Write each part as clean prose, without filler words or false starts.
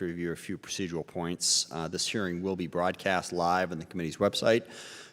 to review a few procedural points. This hearing will be broadcast live on the committee's website,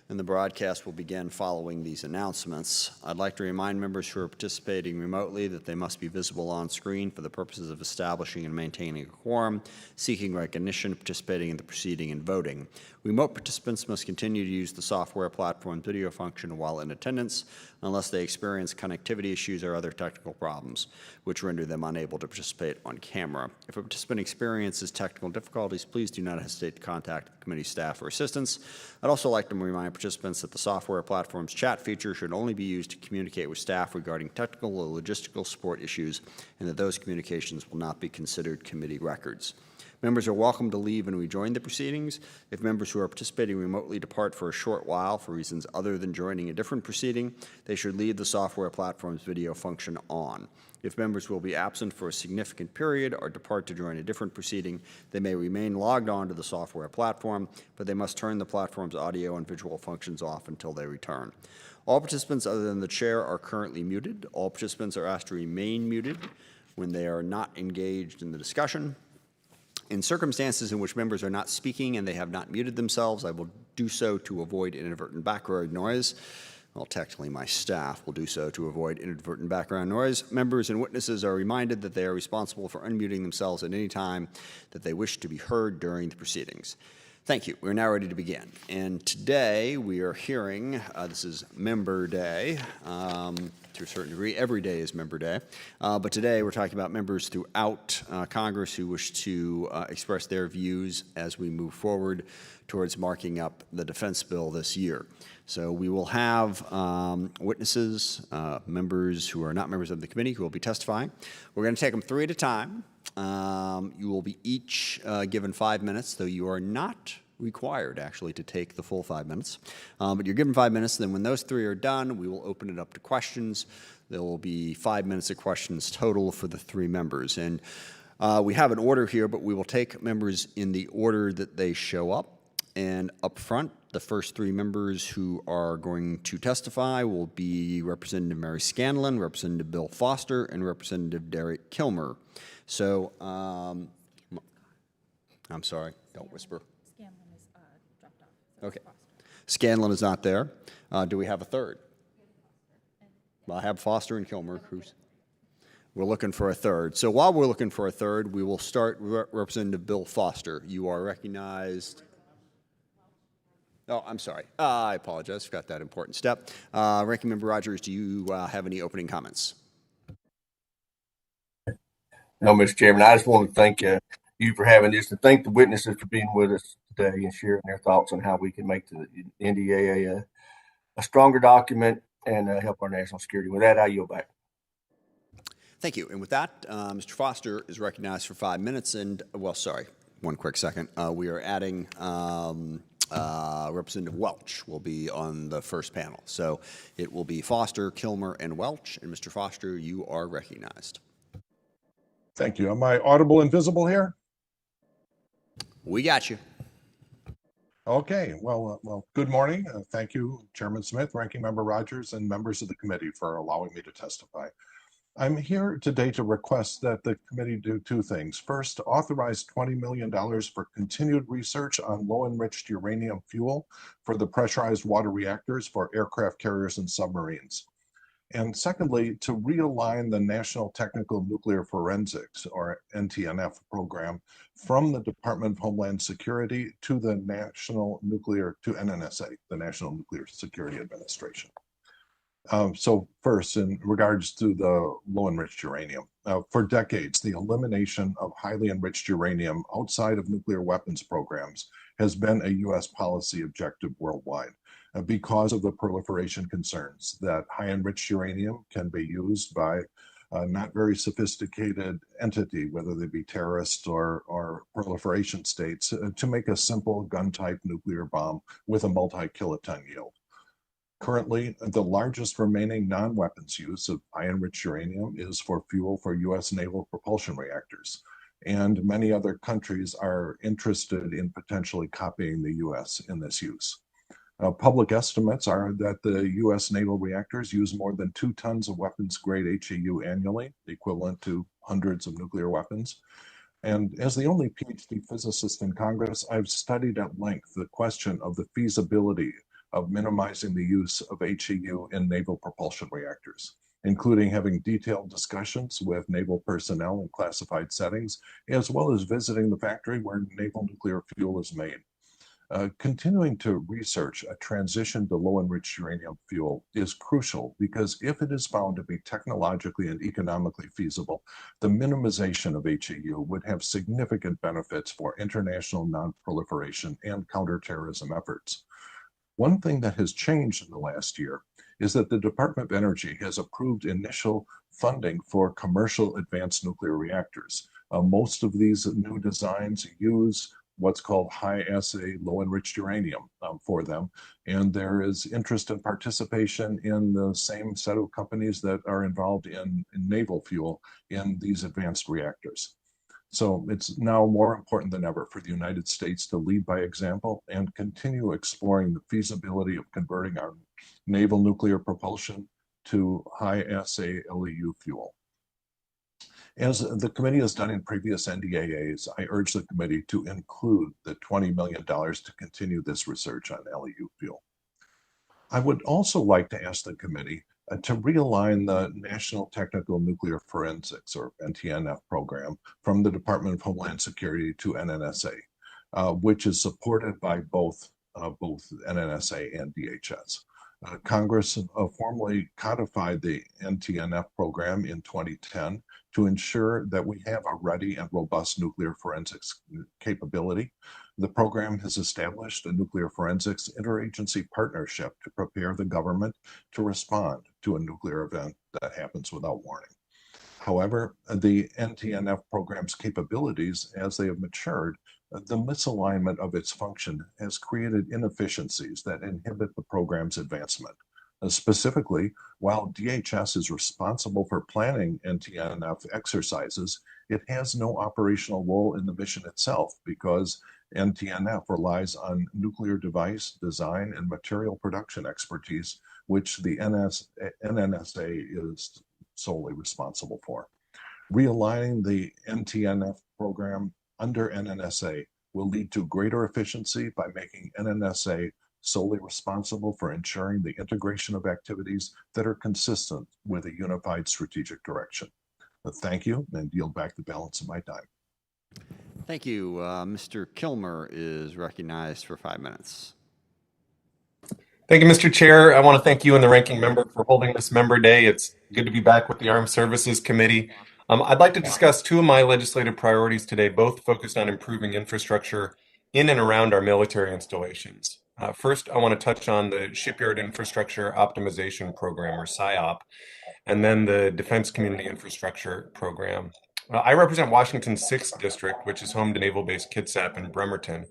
and the broadcast will begin following these announcements. I'd like to remind members who are participating remotely that they must be visible on screen for the purposes of establishing and maintaining a quorum, seeking recognition, participating in the proceeding, and voting. Remote participants must continue to use the software platform video function while in attendance unless they experience connectivity issues or other technical problems, which render them unable to participate on camera. If a participant experiences technical difficulties, please do not hesitate to contact the committee staff for assistance. I'd also like to remind participants that the software platform's chat feature should only be used to communicate with staff regarding technical or logistical support issues, and that those communications will not be considered committee records. Members are welcome to leave and rejoin the proceedings. If members who are participating remotely depart for a short while for reasons other than joining a different proceeding, they should leave the software platform's video function on. If members will be absent for a significant period or depart to join a different proceeding, they may remain logged on to the software platform, but they must turn the platform's audio and visual functions off until they return. All participants other than the chair are currently muted. All participants are asked to remain muted when they are not engaged in the discussion. In circumstances in which members are not speaking and they have not muted themselves, I will do so to avoid inadvertent background noise. Well, technically, my staff will do so to avoid inadvertent background noise. Members and witnesses are reminded that they are responsible for unmuting themselves at any time that they wish to be heard during the proceedings. Thank you. We're now ready to begin. And today we are hearing, this is Member Day. To a certain degree, every day is Member Day. But today we're talking about members throughout Congress who wish to express their views as we move forward towards marking up the defense bill this year. So we will have witnesses, members who are not members of the committee who will be testifying. We're going to take them three at a time. You will be each given 5 minutes, though you are not required actually to take the full 5 minutes. But you're given 5 minutes. Then when those three are done, we will open it up to questions. There will be 5 minutes of questions total for the three members. And we have an order here, but we will take members in the order that they show up. And up front, the first three members who are going to testify will be Representative Mary Scanlon, Representative Bill Foster, and Representative Derek Kilmer. So, I'm sorry, don't whisper. Scanlon is dropped off. So okay. Scanlon is not there. Do we have a third? Well, I have Foster and Kilmer. We're looking for a third. So while we're looking for a third, we will start Representative Bill Foster. You are recognized. Oh, I'm sorry. I apologize. Forgot that important step. Ranking Member Rogers, do you have any opening comments? No, Mr. Chairman, I just want to thank you for having this and thank the witnesses for being with us today and sharing their thoughts on how we can make the NDAA a stronger document and help our national security. With that, I yield back. Thank you. And with that, Mr. Foster is recognized for 5 minutes. And, well, sorry, one quick second. We are adding Representative Welch will be on the first panel. So it will be Foster, Kilmer, and Welch. And Mr. Foster, you are recognized. Thank you. Am I audible and visible here? We got you. Okay. Well, good morning. Thank you, Chairman Smith, Ranking Member Rogers, and members of the committee for allowing me to testify. I'm here today to request that the committee do two things. First, authorize $20 million for continued research on low-enriched uranium fuel for the pressurized water reactors for aircraft carriers and submarines. And secondly, to realign the National Technical Nuclear Forensics, or NTNF program, from the Department of Homeland Security to the NNSA, the National Nuclear Security Administration. So first, in regards to the low-enriched uranium, for decades, the elimination of highly enriched uranium outside of nuclear weapons programs has been a U.S. policy objective worldwide because of the proliferation concerns that high enriched uranium can be used by not very sophisticated entity, whether they be terrorist or proliferation states, to make a simple gun-type nuclear bomb with a multi-kiloton yield. Currently, the largest remaining non-weapons use of high-enriched uranium is for fuel for U.S. naval propulsion reactors, and many other countries are interested in potentially copying the U.S. in this use. Public estimates are that the U.S. naval reactors use more than 2 tons of weapons-grade HEU annually, equivalent to hundreds of nuclear weapons. And as the only PhD physicist in Congress, I've studied at length the question of the feasibility of minimizing the use of HEU in naval propulsion reactors, including having detailed discussions with naval personnel in classified settings, as well as visiting the factory where naval nuclear fuel is made. Continuing to research a transition to low-enriched uranium fuel is crucial because if it is found to be technologically and economically feasible, the minimization of HEU would have significant benefits for international non-proliferation and counterterrorism efforts. One thing that has changed in the last year is that the Department of Energy has approved initial funding for commercial advanced nuclear reactors. Most of these new designs use what's called high-assay low-enriched uranium for them. And there is interest and participation in the same set of companies that are involved in naval fuel in these advanced reactors. So it's now more important than ever for the United States to lead by example and continue exploring the feasibility of converting our naval nuclear propulsion to high-assay LEU fuel. As the committee has done in previous NDAAs, I urge the committee to include the $20 million to continue this research on LEU fuel. I would also like to ask the committee to realign the National Technical Nuclear Forensics, or NTNF program, from the Department of Homeland Security to NNSA, which is supported by both NNSA and DHS. Congress formally codified the NTNF program in 2010 to ensure that we have a ready and robust nuclear forensics capability. The program has established a nuclear forensics interagency partnership to prepare the government to respond to a nuclear event that happens without warning. However, the NTNF program's capabilities, as they have matured, the misalignment of its function has created inefficiencies that inhibit the program's advancement. Specifically, while DHS is responsible for planning NTNF exercises, it has no operational role in the mission itself because NTNF relies on nuclear device design and material production expertise, which the NNSA is solely responsible for. Realigning the NTNF program under NNSA will lead to greater efficiency by making NNSA solely responsible for ensuring the integration of activities that are consistent with a unified strategic direction. Thank you, and yield back the balance of my time. Thank you. Mr. Kilmer is recognized for 5 minutes. Thank you, Mr. Chair. I want to thank you and the ranking member for holding this member day. It's good to be back with the Armed Services Committee. I'd like to discuss two of my legislative priorities today, both focused on improving infrastructure in and around our military installations. First, I want to touch on the Shipyard Infrastructure Optimization Program, or SIOP, and then the Defense Community Infrastructure Program. I represent Washington's 6th District, which is home to Naval Base Kitsap in Bremerton.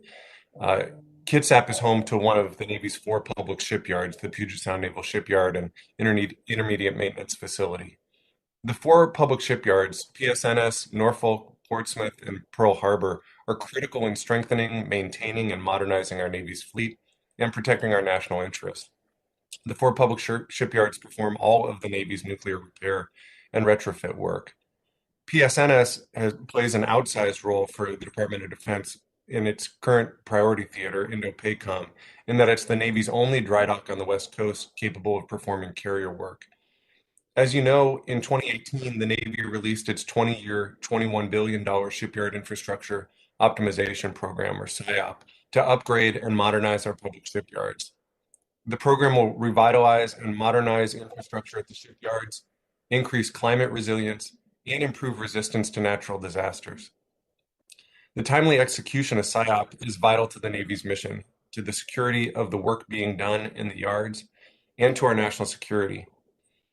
Kitsap is home to one of the Navy's 4 public shipyards, the Puget Sound Naval Shipyard and Intermediate Maintenance Facility. The 4 public shipyards, PSNS, Norfolk, Portsmouth, and Pearl Harbor, are critical in strengthening, maintaining, and modernizing our Navy's fleet and protecting our national interests. The 4 public shipyards perform all of the Navy's nuclear repair and retrofit work. PSNS plays an outsized role for the Department of Defense in its current priority theater, Indo-PACOM, in that it's the Navy's only dry dock on the West Coast capable of performing carrier work. As you know, in 2018, the Navy released its 20-year, $21 billion Shipyard Infrastructure Optimization Program, or SIOP, to upgrade and modernize our public shipyards. The program will revitalize and modernize infrastructure at the shipyards, increase climate resilience, and improve resistance to natural disasters. The timely execution of SIOP is vital to the Navy's mission, to the security of the work being done in the yards, and to our national security.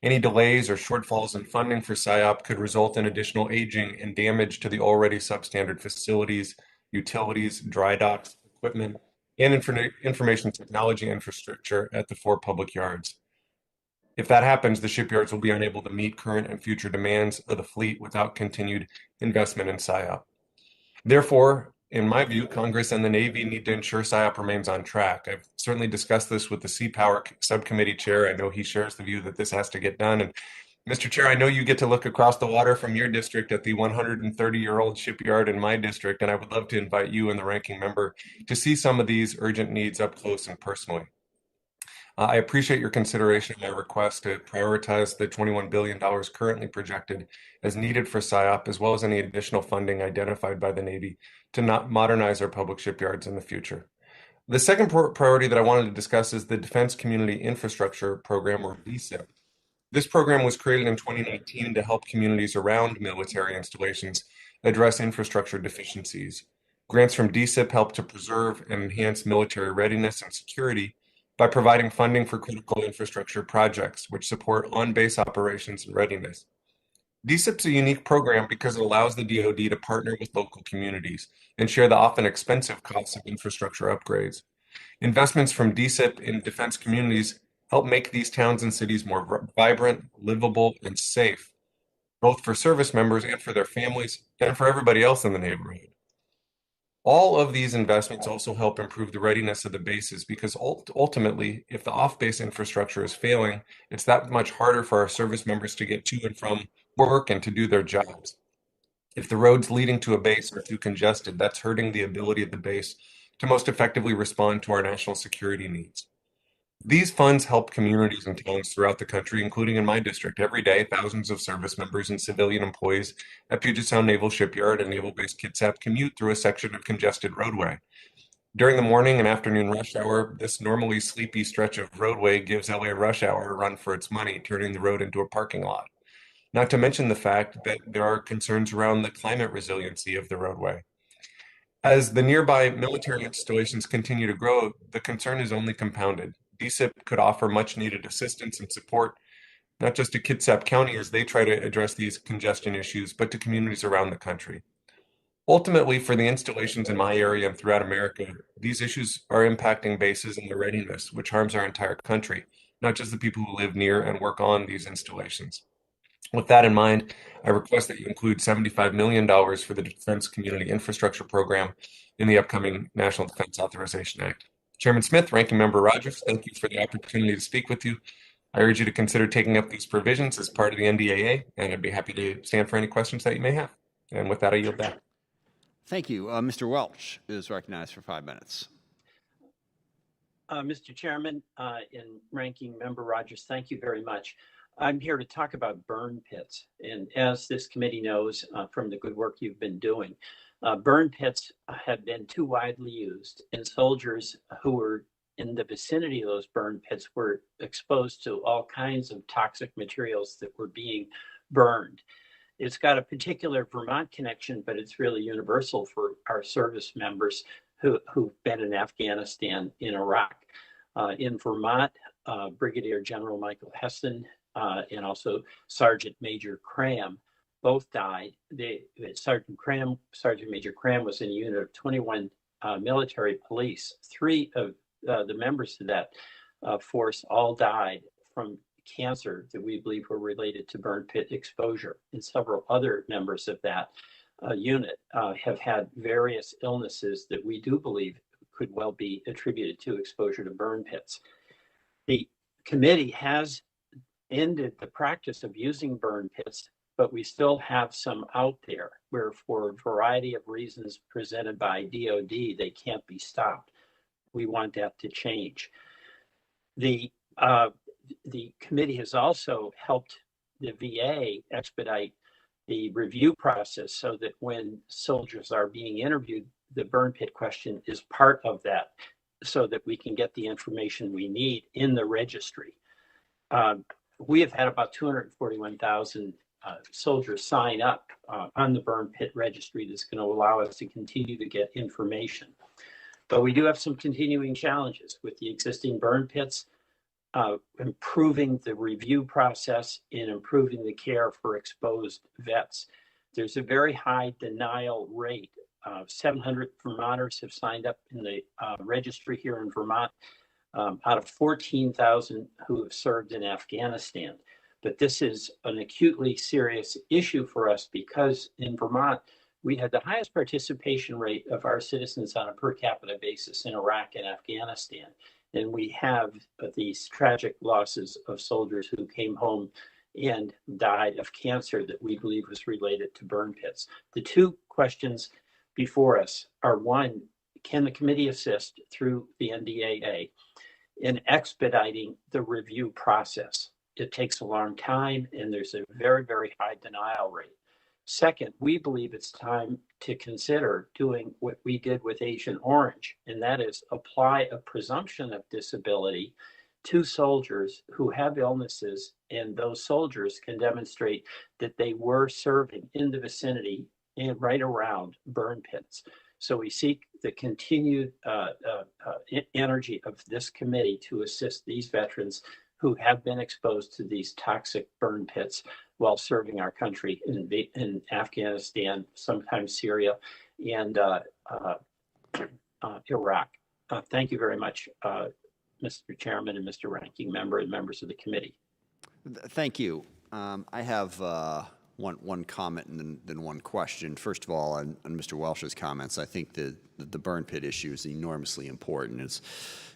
Any delays or shortfalls in funding for SIOP could result in additional aging and damage to the already substandard facilities, utilities, dry docks, equipment, and information technology infrastructure at the 4 public yards. If that happens, the shipyards will be unable to meet current and future demands of the fleet without continued investment in SIOP. Therefore, in my view, Congress and the Navy need to ensure SIOP remains on track. I've certainly discussed this with the Sea Power Subcommittee Chair. I know he shares the view that this has to get done, and Mr. Chair, I know you get to look across the water from your district at the 130-year-old shipyard in my district, and I would love to invite you and the ranking member to see some of these urgent needs up close and personally. I appreciate your consideration of my request to prioritize the $21 billion currently projected as needed for SIOP, as well as any additional funding identified by the Navy to not modernize our public shipyards in the future. The second priority that I wanted to discuss is the Defense Community Infrastructure Program, or DCIP. This program was created in 2019 to help communities around military installations address infrastructure deficiencies. Grants from DCIP help to preserve and enhance military readiness and security by providing funding for critical infrastructure projects, which support on-base operations and readiness. DCIP's a unique program because it allows the DoD to partner with local communities and share the often expensive costs of infrastructure upgrades. Investments from DCIP in defense communities help make these towns and cities more vibrant, livable, and safe, both for service members and for their families and for everybody else in the neighborhood. All of these investments also help improve the readiness of the bases because ultimately, if the off-base infrastructure is failing, it's that much harder for our service members to get to and from work and to do their jobs. If the roads leading to a base are too congested, that's hurting the ability of the base to most effectively respond to our national security needs. These funds help communities and towns throughout the country, including in my district. Every day, thousands of service members and civilian employees at Puget Sound Naval Shipyard and Naval Base Kitsap commute through a section of congested roadway. During the morning and afternoon rush hour, this normally sleepy stretch of roadway gives LA Rush Hour a run for its money, turning the road into a parking lot. Not to mention the fact that there are concerns around the climate resiliency of the roadway. As the nearby military installations continue to grow, the concern is only compounded. DCIP could offer much needed assistance and support, not just to Kitsap County as they try to address these congestion issues, but to communities around the country. Ultimately, for the installations in my area and throughout America, these issues are impacting bases and their readiness, which harms our entire country, not just the people who live near and work on these installations. With that in mind, I request that you include $75 million for the Defense Community Infrastructure Program in the upcoming National Defense Authorization Act. Chairman Smith, Ranking Member Rogers, thank you for the opportunity to speak with you. I urge you to consider taking up these provisions as part of the NDAA, and I'd be happy to stand for any questions that you may have. And with that, I yield back. Thank you. Mr. Welch is recognized for 5 minutes. Mr. Chairman and Ranking Member Rogers, thank you very much. I'm here to talk about burn pits. And as this committee knows from the good work you've been doing, burn pits have been too widely used, and soldiers who were in the vicinity of those burn pits were exposed to all kinds of toxic materials that were being burned. It's got a particular Vermont connection, but it's really universal for our service members who've been in Afghanistan, in Iraq. In Vermont, Brigadier General Michael Heston and also Sergeant Major Cram both died. Sergeant Major Cram was in a unit of 21 military police. 3 of the members of that force all died from cancer that we believe were related to burn pit exposure. And several other members of that unit have had various illnesses that we do believe could well be attributed to exposure to burn pits. The committee has ended the practice of using burn pits, but we still have some out there where, for a variety of reasons presented by DoD, they can't be stopped. We want that to change. The committee has also helped the VA expedite the review process so that when soldiers are being interviewed, the burn pit question is part of that so that we can get the information we need in the registry. We have had about 241,000 soldiers sign up on the burn pit registry that's going to allow us to continue to get information. But we do have some continuing challenges with the existing burn pits, improving the review process and improving the care for exposed vets. There's a very high denial rate. 700 Vermonters have signed up in the registry here in Vermont out of 14,000 who have served in Afghanistan. But this is an acutely serious issue for us because in Vermont, we had the highest participation rate of our citizens on a per capita basis in Iraq and Afghanistan. And we have these tragic losses of soldiers who came home and died of cancer that we believe was related to burn pits. The two questions before us are, one, can the committee assist through the NDAA in expediting the review process? It takes a long time and there's a very, very high denial rate. Second, we believe it's time to consider doing what we did with Agent Orange, and that is apply a presumption of disability to soldiers who have illnesses, and those soldiers can demonstrate that they were serving in the vicinity and right around burn pits. So we seek the continued energy of this committee to assist these veterans who have been exposed to these toxic burn pits while serving our country in Afghanistan, sometimes Syria, and Iraq. Thank you very much, Mr. Chairman and Mr. Ranking Member and members of the committee. Thank you. I have one comment and then one question. First of all, on Mr. Welsh's comments, I think the burn pit issue is enormously important.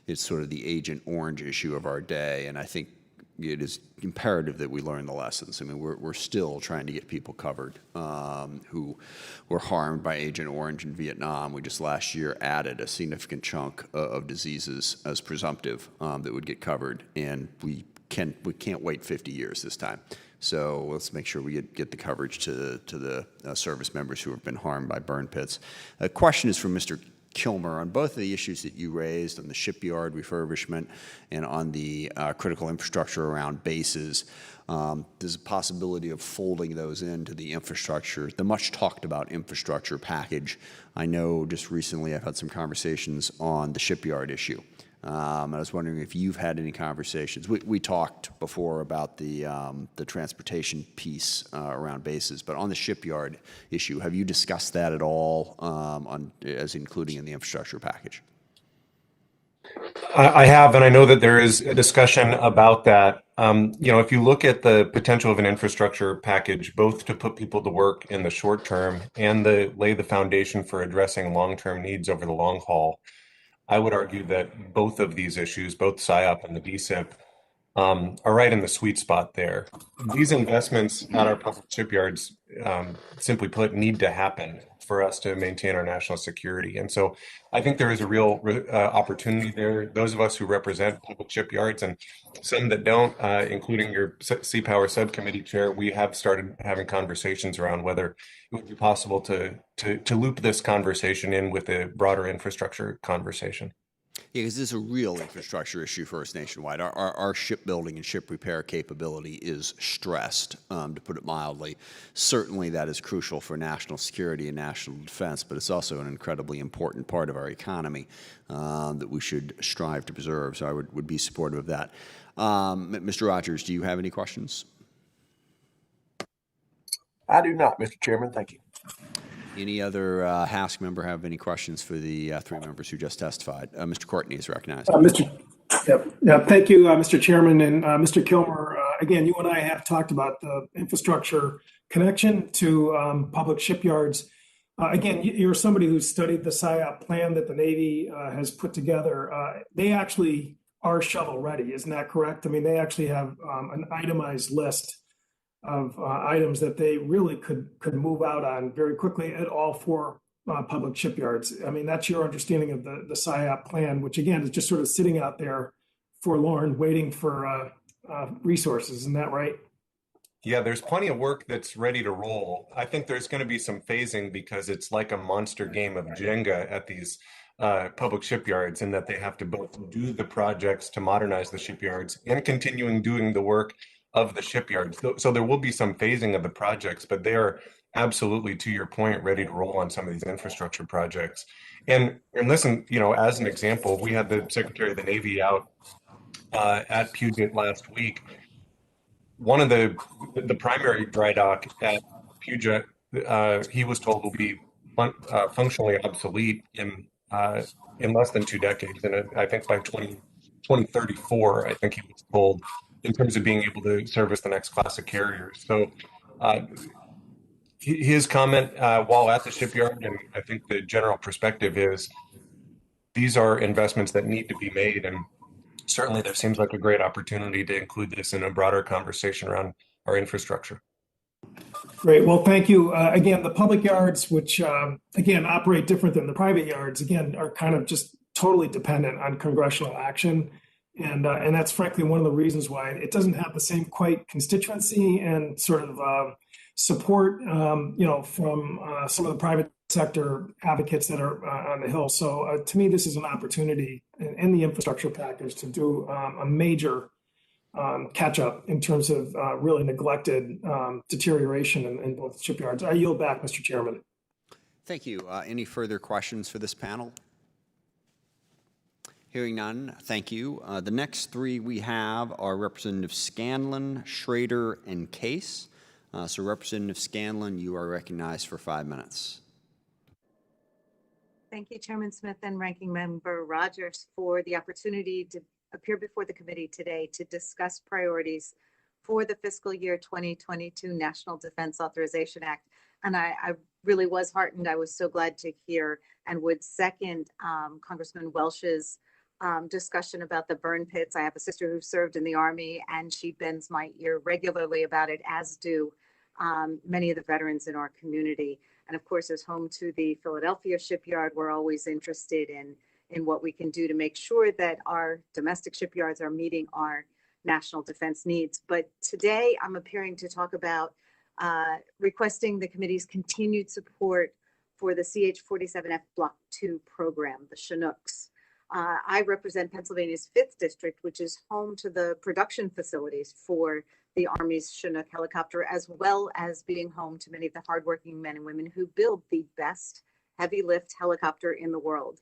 It's sort of the Agent Orange issue of our day, and I think it is imperative that we learn the lessons. I mean, we're still trying to get people covered who were harmed by Agent Orange in Vietnam. We just last year added a significant chunk of diseases as presumptive that would get covered, and we can't wait 50 years this time. So let's make sure we get the coverage to the service members who have been harmed by burn pits. A question is from Mr. Kilmer on both of the issues that you raised on the shipyard refurbishment and on the critical infrastructure around bases. There's a possibility of folding those into the infrastructure, the much talked about infrastructure package. I know just recently I've had some conversations on the shipyard issue. I was wondering if you've had any conversations. We talked before about the transportation piece around bases, but on the shipyard issue, have you discussed that at all as including in the infrastructure package? I have, and I know that there is a discussion about that. If you look at the potential of an infrastructure package, both to put people to work in the short term and lay the foundation for addressing long-term needs over the long haul, I would argue that both of these issues, both SIOP and the DSIP, are right in the sweet spot there. These investments at our public shipyards, simply put, need to happen for us to maintain our national security. And so I think there is a real opportunity there. Those of us who represent public shipyards and some that don't, including your Sea Power Subcommittee Chair, we have started having conversations around whether it would be possible to loop this conversation in with a broader infrastructure conversation. Yeah, because this is a real infrastructure issue for us nationwide. Our shipbuilding and ship repair capability is stressed, to put it mildly. Certainly that is crucial for national security and national defense, but it's also an incredibly important part of our economy that we should strive to preserve. So I would be supportive of that. Mr. Rogers, do you have any questions? I do not, Mr. Chairman. Thank you. Any other HASC member have any questions for the three members who just testified? Mr. Courtney is recognized. Thank you, Mr. Chairman and Mr. Kilmer. Again, you and I have talked about the infrastructure connection to public shipyards. Again, you're somebody who's studied the SIOP plan that the Navy has put together. They actually are shovel ready, isn't that correct? I mean, they actually have an itemized list of items that they really could move out on very quickly at all four public shipyards. I mean, that's your understanding of the SIOP plan, which again is just sort of sitting out there forlorn, waiting for resources. Isn't that right? Yeah, there's plenty of work that's ready to roll. I think there's going to be some phasing because it's like a monster game of Jenga at these public shipyards, in that they have to both do the projects to modernize the shipyards and continuing doing the work of the shipyards. So there will be some phasing of the projects, but they are absolutely, to your point, ready to roll on some of these infrastructure projects. And listen, as an example, we had the Secretary of the Navy out at Puget last week. One of the primary dry dock at Puget, he was told will be functionally obsolete in less than 2 decades, and I think by 2034, I think he was told, in terms of being able to service the next class of carriers. So his comment while at the shipyard, and I think the general perspective is these are investments that need to be made, and certainly there seems like a great opportunity to include this in a broader conversation around our infrastructure. Great. Well, thank you. Again, the public yards, which again operate different than the private yards, again are kind of just totally dependent on congressional action, and that's frankly one of the reasons why it doesn't have the same quite constituency and sort of support, from some of the private sector advocates that are on the Hill. So to me, this is an opportunity in the infrastructure package to do a major catch up in terms of really neglected deterioration in both shipyards. I yield back, Mr. Chairman. Thank you. Any further questions for this panel? Hearing none, thank you. The next three we have are Representative Scanlon, Schrader, and Case. So Representative Scanlon, you are recognized for 5 minutes. Thank you, Chairman Smith and Ranking Member Rogers, for the opportunity to appear before the committee today to discuss priorities for the fiscal year 2022 National Defense Authorization Act. And I really was heartened. I was so glad to hear and would second Congressman Welch's discussion about the burn pits. I have a sister who served in the Army, and she bends my ear regularly about it, as do many of the veterans in our community. And of course, as home to the Philadelphia Shipyard, we're always interested in what we can do to make sure that our domestic shipyards are meeting our national defense needs. But today I'm appearing to talk about requesting the committee's continued support for the CH-47F Block 2 program, the Chinooks. I represent Pennsylvania's 5th District, which is home to the production facilities for the Army's Chinook helicopter, as well as being home to many of the hardworking men and women who build the best heavy lift helicopter in the world.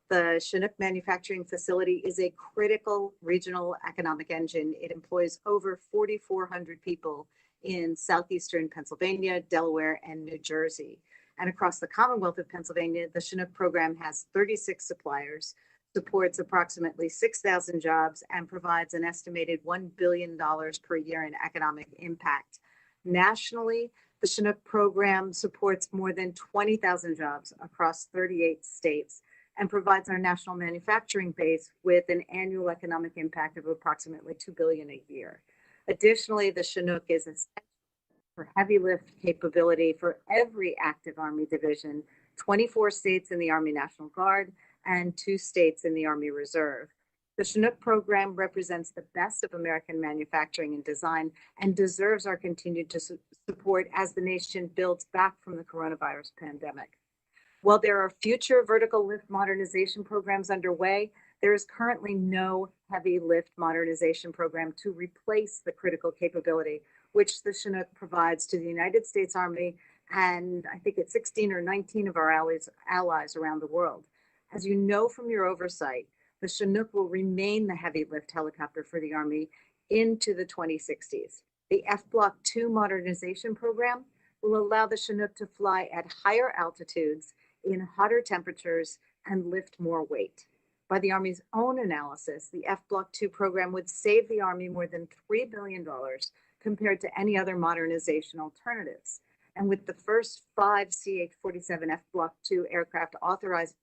The Chinook manufacturing facility is a critical regional economic engine. It employs over 4,400 people in southeastern Pennsylvania, Delaware, and New Jersey. And across the Commonwealth of Pennsylvania, the Chinook program has 36 suppliers, supports approximately 6,000 jobs, and provides an estimated $1 billion per year in economic impact. Nationally, the Chinook program supports more than 20,000 jobs across 38 states and provides our national manufacturing base with an annual economic impact of approximately $2 billion a year. Additionally, the Chinook is essential for heavy lift capability for every active Army division, 24 states in the Army National Guard, and 2 states in the Army Reserve. The Chinook program represents the best of American manufacturing and design and deserves our continued support as the nation builds back from the coronavirus pandemic. While there are future vertical lift modernization programs underway, there is currently no heavy lift modernization program to replace the critical capability which the Chinook provides to the United States Army and I think it's 16 or 19 of our allies around the world. As you know from your oversight, the Chinook will remain the heavy lift helicopter for the Army into the 2060s. The F Block 2 modernization program will allow the Chinook to fly at higher altitudes in hotter temperatures and lift more weight. By the Army's own analysis, the F Block 2 program would save the Army more than $3 billion compared to any other modernization alternatives. And with the first 5 CH-47F Block 2 aircraft authorized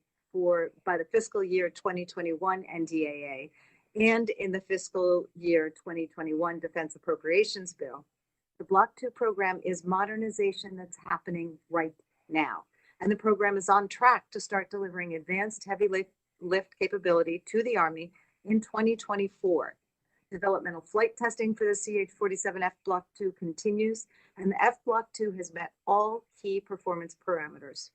by the fiscal year 2021 NDAA and in the fiscal year 2021 Defense Appropriations Bill, the Block 2 program is modernization that's happening right now. And the program is on track to start delivering advanced heavy lift capability to the Army in 2024. Developmental flight testing for the CH-47F Block 2 continues, and the F Block 2 has met all key performance parameters.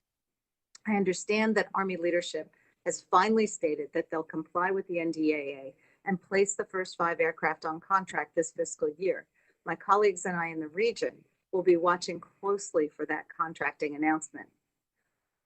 I understand that Army leadership has finally stated that they'll comply with the NDAA and place the first 5 aircraft on contract this fiscal year. My colleagues and I in the region will be watching closely for that contracting announcement.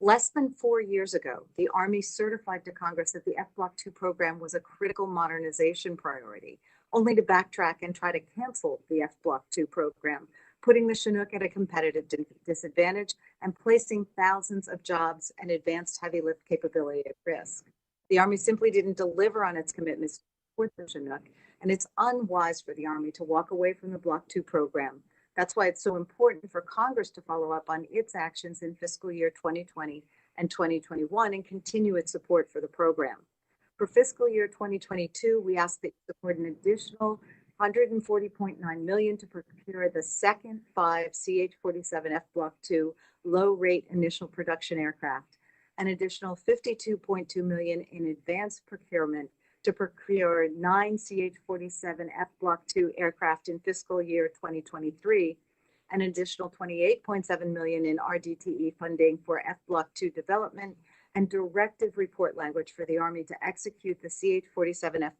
Less than 4 years ago, the Army certified to Congress that the F Block 2 program was a critical modernization priority, only to backtrack and try to cancel the F Block 2 program, putting the Chinook at a competitive disadvantage and placing thousands of jobs and advanced heavy lift capability at risk. The Army simply didn't deliver on its commitments with the Chinook, and it's unwise for the Army to walk away from the Block 2 program. That's why it's so important for Congress to follow up on its actions in fiscal year 2020 and 2021 and continue its support for the program. For fiscal year 2022, we ask that you support an additional $140.9 million to procure the second 5 CH-47F Block II low-rate initial production aircraft, an additional $52.2 million in advanced procurement to procure 9 CH-47F Block II aircraft in fiscal year 2023, an additional $28.7 million in RDTE funding for F Block II development, and directive report language for the Army to execute the CH-47F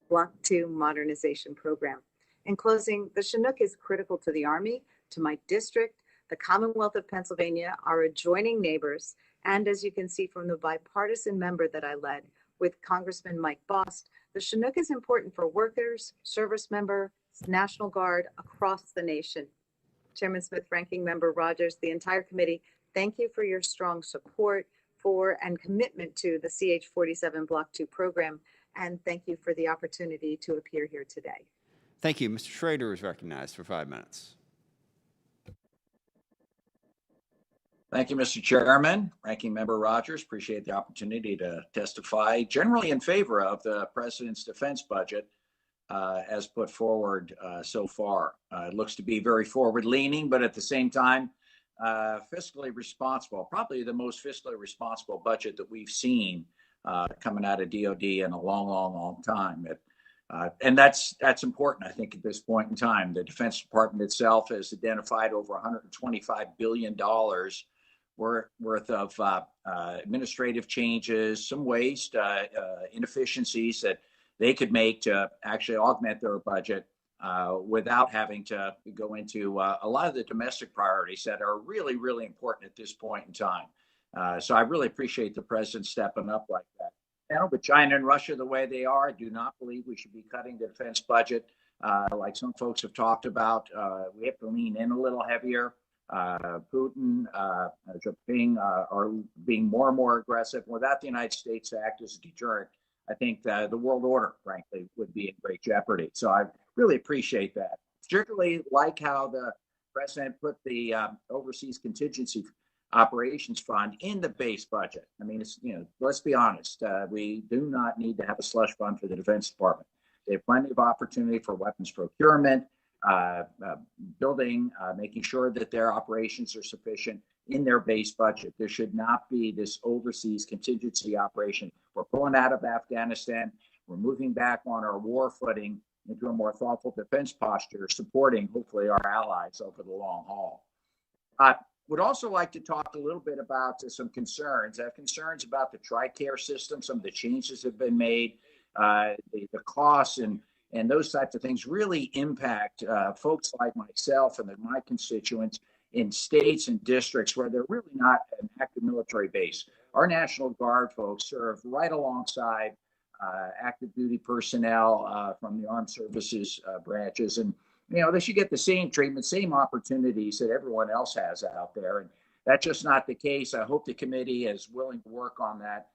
Block II modernization program. In closing, the Chinook is critical to the Army, to my district, the Commonwealth of Pennsylvania, our adjoining neighbors, and as you can see from the bipartisan member that I led with Congressman Mike Bost, the Chinook is important for workers, service members, National Guard across the nation. Chairman Smith, Ranking Member Rogers, the entire committee, thank you for your strong support for and commitment to the CH-47 Block II program, and thank you for the opportunity to appear here today. Thank you. Mr. Schrader is recognized for 5 minutes. Thank you, Mr. Chairman. Ranking Member Rogers, appreciate the opportunity to testify generally in favor of the President's defense budget as put forward so far. It looks to be very forward-leaning, but at the same time, fiscally responsible, probably the most fiscally responsible budget that we've seen coming out of DOD in a long, long, long time. And that's important, I think, at this point in time. The Defense Department itself has identified over $125 billion worth of administrative changes, some waste, inefficiencies that they could make to actually augment their budget without having to go into a lot of the domestic priorities that are really, really important at this point in time. So I really appreciate the President stepping up like that. Now, with China and Russia the way they are, I do not believe we should be cutting the defense budget like some folks have talked about. We have to lean in a little heavier. Putin, Jinping are being more and more aggressive. Without the United States to act as a deterrent, I think the world order, frankly, would be in great jeopardy. So I really appreciate that. Particularly like how the President put the Overseas Contingency Operations Fund in the base budget. I mean, it's, let's be honest. We do not need to have a slush fund for the Defense Department. They have plenty of opportunity for weapons procurement, building, making sure that their operations are sufficient in their base budget. There should not be this overseas contingency operation. We're pulling out of Afghanistan. We're moving back on our war footing into a more thoughtful defense posture, supporting hopefully our allies over the long haul. Would also like to talk a little bit about some concerns. I have concerns about the TRICARE system. Some of the changes have been made. The costs and those types of things really impact folks like myself and my constituents in states and districts where they're really not an active military base. Our National Guard folks serve right alongside active duty personnel from the armed services branches. And, they should get the same treatment, same opportunities that everyone else has out there. And that's just not the case. I hope the committee is willing to work on that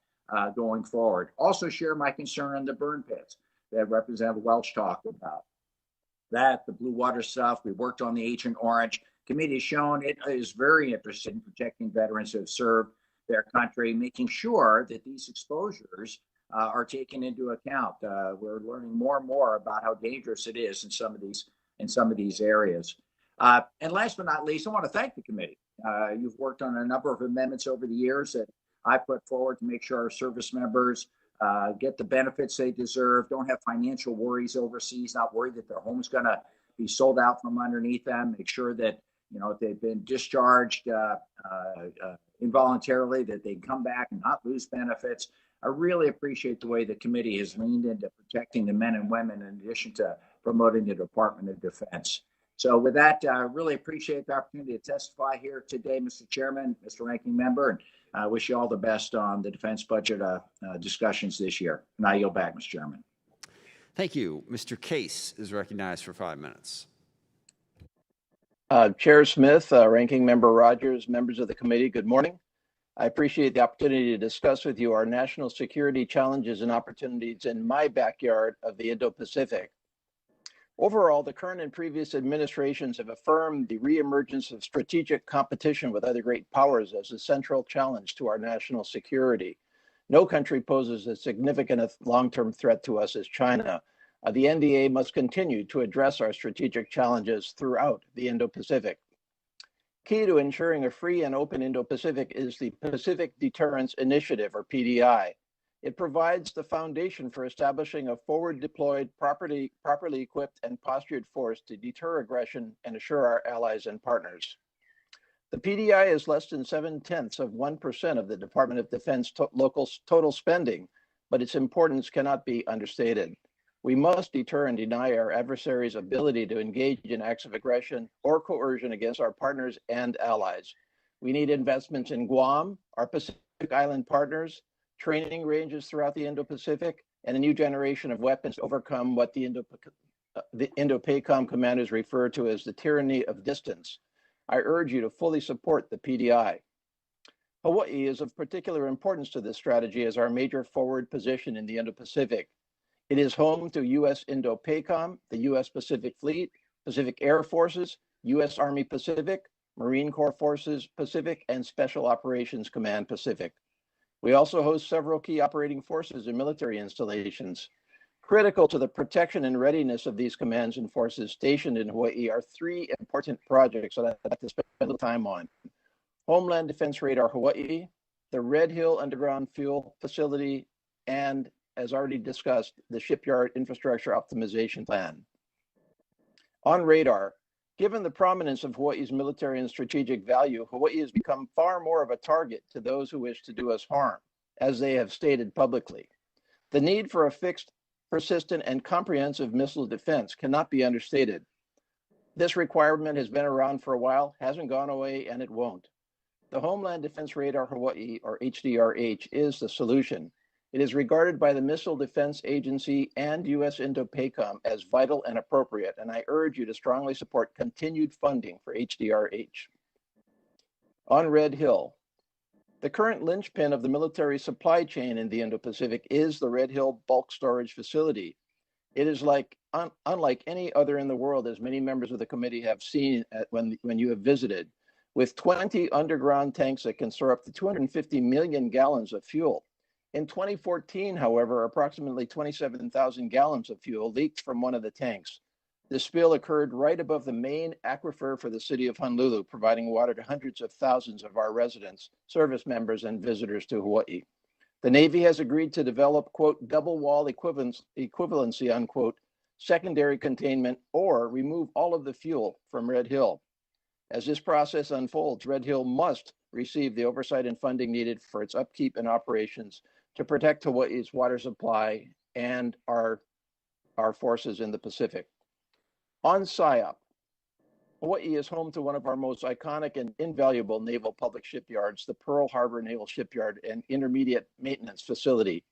going forward. Also share my concern on the burn pits that Representative Welch talked about. That, the blue water stuff, we worked on the Agent Orange. Committee has shown it is very interested in protecting veterans who have served their country, making sure that these exposures are taken into account. We're learning more and more about how dangerous it is in some of these areas. And last but not least, I want to thank the committee. You've worked on a number of amendments over the years that I put forward to make sure our service members get the benefits they deserve, don't have financial worries overseas, not worried that their home's going to be sold out from underneath them, make sure that, if they've been discharged involuntarily, that they come back and not lose benefits. I really appreciate the way the committee has leaned into protecting the men and women in addition to promoting the Department of Defense. So with that, I really appreciate the opportunity to testify here today, Mr. Chairman, Mr. Ranking Member, and I wish you all the best on the defense budget discussions this year. And I yield back, Mr. Chairman. Thank you. Mr. Case is recognized for 5 minutes. Chair Smith, Ranking Member Rogers, members of the committee, good morning. I appreciate the opportunity to discuss with you our national security challenges and opportunities in my backyard of the Indo-Pacific. Overall, the current and previous administrations have affirmed the reemergence of strategic competition with other great powers as a central challenge to our national security. No country poses a significant long-term threat to us as China. The NDA must continue to address our strategic challenges throughout the Indo-Pacific. Key to ensuring a free and open Indo-Pacific is the Pacific Deterrence Initiative, or PDI. It provides the foundation for establishing a forward-deployed, properly equipped and postured force to deter aggression and assure our allies and partners. The PDI is less than 0.7% of the Department of Defense local total spending, but its importance cannot be understated. We must deter and deny our adversaries' ability to engage in acts of aggression or coercion against our partners and allies. We need investments in Guam, our Pacific Island partners, training ranges throughout the Indo-Pacific, and a new generation of weapons to overcome what the Indo-PACOM commanders refer to as the tyranny of distance. I urge you to fully support the PDI. Hawaii is of particular importance to this strategy as our major forward position in the Indo-Pacific. It is home to U.S. Indo-PACOM, the U.S. Pacific Fleet, Pacific Air Forces, U.S. Army Pacific, Marine Corps Forces Pacific, and Special Operations Command Pacific. We also host several key operating forces and military installations. Critical to the protection and readiness of these commands and forces stationed in Hawaii are three important projects that I'd like to spend a little time on. Homeland Defense Radar Hawaii, the Red Hill Underground Fuel Facility, and, as already discussed, the Shipyard Infrastructure Optimization Plan. On radar, given the prominence of Hawaii's military and strategic value, Hawaii has become far more of a target to those who wish to do us harm, as they have stated publicly. The need for a fixed, persistent, and comprehensive missile defense cannot be understated. This requirement has been around for a while, hasn't gone away, and it won't. The Homeland Defense Radar Hawaii, or HDRH, is the solution. It is regarded by the Missile Defense Agency and U.S. Indo-PACOM as vital and appropriate, and I urge you to strongly support continued funding for HDRH. On Red Hill, the current linchpin of the military supply chain in the Indo-Pacific is the Red Hill Bulk Storage Facility. It is unlike any other in the world, as many members of the committee have seen when you have visited, with 20 underground tanks that can store up to 250 million gallons of fuel. In 2014, however, approximately 27,000 gallons of fuel leaked from one of the tanks. The spill occurred right above the main aquifer for the city of Honolulu, providing water to hundreds of thousands of our residents, service members, and visitors to Hawaii. The Navy has agreed to develop, quote, double wall equivalency, unquote, secondary containment, or remove all of the fuel from Red Hill. As this process unfolds, Red Hill must receive the oversight and funding needed for its upkeep and operations to protect Hawaii's water supply and our forces in the Pacific. On SIOP, Hawaii is home to one of our most iconic and invaluable naval public shipyards, the Pearl Harbor Naval Shipyard and Intermediate Maintenance Facility.